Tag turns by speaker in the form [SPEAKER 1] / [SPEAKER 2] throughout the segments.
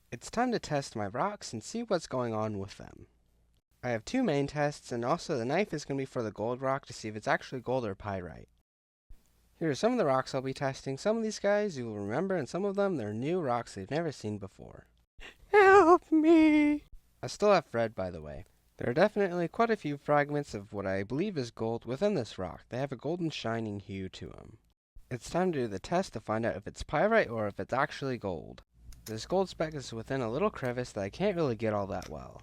[SPEAKER 1] It's time to test my rocks and see what's going on with them. I have two main tests, and also the knife is going to be for the gold rock to see if it's actually gold or pyrite. Here are some of the rocks I'll be testing. Some of these guys you will remember, and some of them they're new rocks they've never seen before. Help me! I still have Fred, by the way. There are definitely quite a few fragments of what I believe is gold within this rock. They have a golden shining hue to them. It's time to do the test to find out if it's pyrite or if it's actually gold. This gold speck is within a little crevice that I can't really get all that well.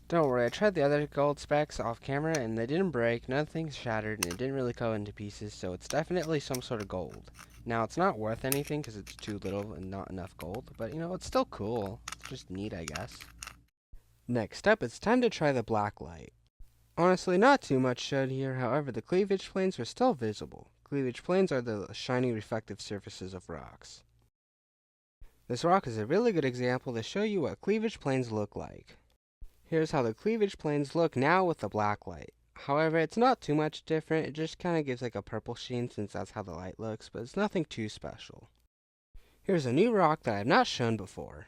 [SPEAKER 1] Don't worry, I tried the other gold specks off camera and they didn't break, nothing shattered, and it didn't really go into pieces, so it's definitely some sort of gold. Now, it's not worth anything because it's too little and not enough gold, but it's still cool. It's just neat, I guess. Next up, it's time to try the black light. Honestly, not too much showed here, however, the cleavage planes were still visible. Cleavage planes are the shiny reflective surfaces of rocks. This rock is a really good example to show you what cleavage planes look like. Here's how the cleavage planes look now with the black light. However, it's not too much different, it just kind of gives like a purple sheen since that's how the light looks, but it's nothing too special. Here's a new rock that I have not shown before.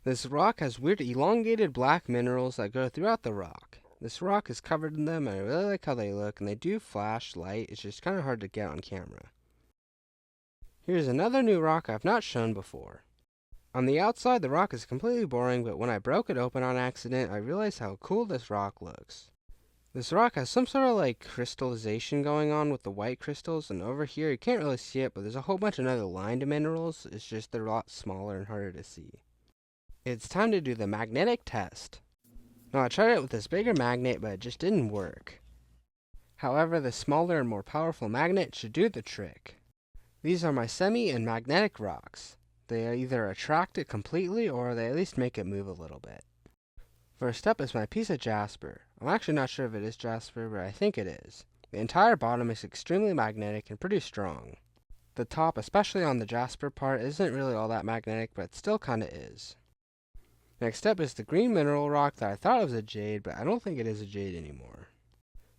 [SPEAKER 1] This rock has weird elongated black minerals that go throughout the rock. This rock is covered in them, and I really like how they look, and they do flash light. It's just kind of hard to get on camera. Here's another new rock I've not shown before. On the outside, the rock is completely boring, but when I broke it open on accident, I realized how cool this rock looks. This rock has some sort of like crystallization going on with the white crystals, and over here you can't really see it, but there's a whole bunch of other lined minerals. It's just they're a lot smaller and harder to see. It's time to do the magnetic test. Now I tried it with this bigger magnet, but it just didn't work. However, the smaller and more powerful magnet should do the trick. These are my semi and magnetic rocks. They either attract it completely or they at least make it move a little bit. First up is my piece of jasper. I'm actually not sure if it is jasper, but I think it is. The entire bottom is extremely magnetic and pretty strong. The top, especially on the jasper part, isn't really all that magnetic, but it still kinda is. Next up is the green mineral rock that I thought was a jade, but I don't think it is a jade anymore.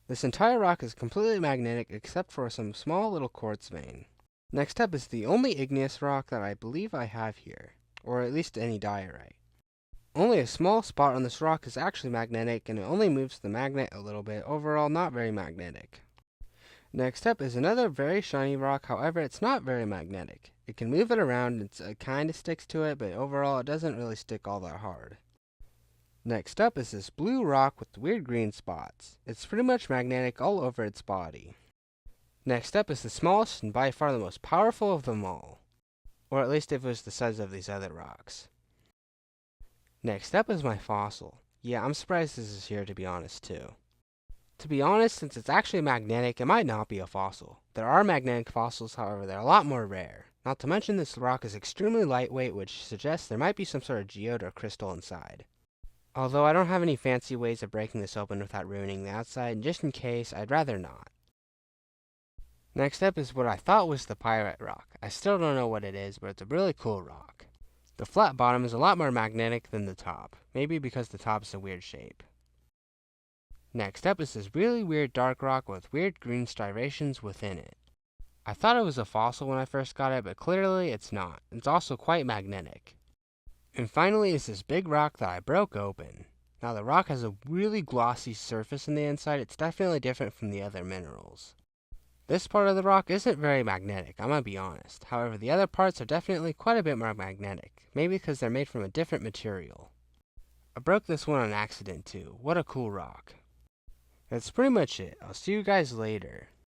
[SPEAKER 1] This entire rock is completely magnetic except for some small little quartz vein. Next up is the only igneous rock that I believe I have here, or at least any diorite. Only a small spot on this rock is actually magnetic, and it only moves the magnet a little bit, overall not very magnetic. Next up is another very shiny rock, however it's not very magnetic. It can move it around, it kinda sticks to it, but overall it doesn't really stick all that hard. Next up is this blue rock with weird green spots. It's pretty much magnetic all over its body. Next up is the smallest and by far the most powerful of them all. Or at least if it was the size of these other rocks. Next up is my fossil. Yeah, I'm surprised this is here to be honest too. To be honest, since it's actually magnetic, it might not be a fossil. There are magnetic fossils, however, they're a lot more rare. Not to mention this rock is extremely lightweight, which suggests there might be some sort of geode or crystal inside. Although I don't have any fancy ways of breaking this open without ruining the outside, and just in case, I'd rather not. Next up is what I thought was the pyrite rock. I still don't know what it is, but it's a really cool rock. The flat bottom is a lot more magnetic than the top, maybe because the top is a weird shape. Next up is this really weird dark rock with weird green striations within it. I thought it was a fossil when I first got it, but clearly it's not. It's also quite magnetic. And finally is this big rock that I broke open. Now the rock has a really glossy surface in the inside. It's definitely different from the other minerals. This part of the rock isn't very magnetic, I'm gonna be honest. However, the other parts are definitely quite a bit more magnetic. Maybe because they're made from a different material. I broke this one on accident too. What a cool rock. That's pretty much it. I'll see you guys later.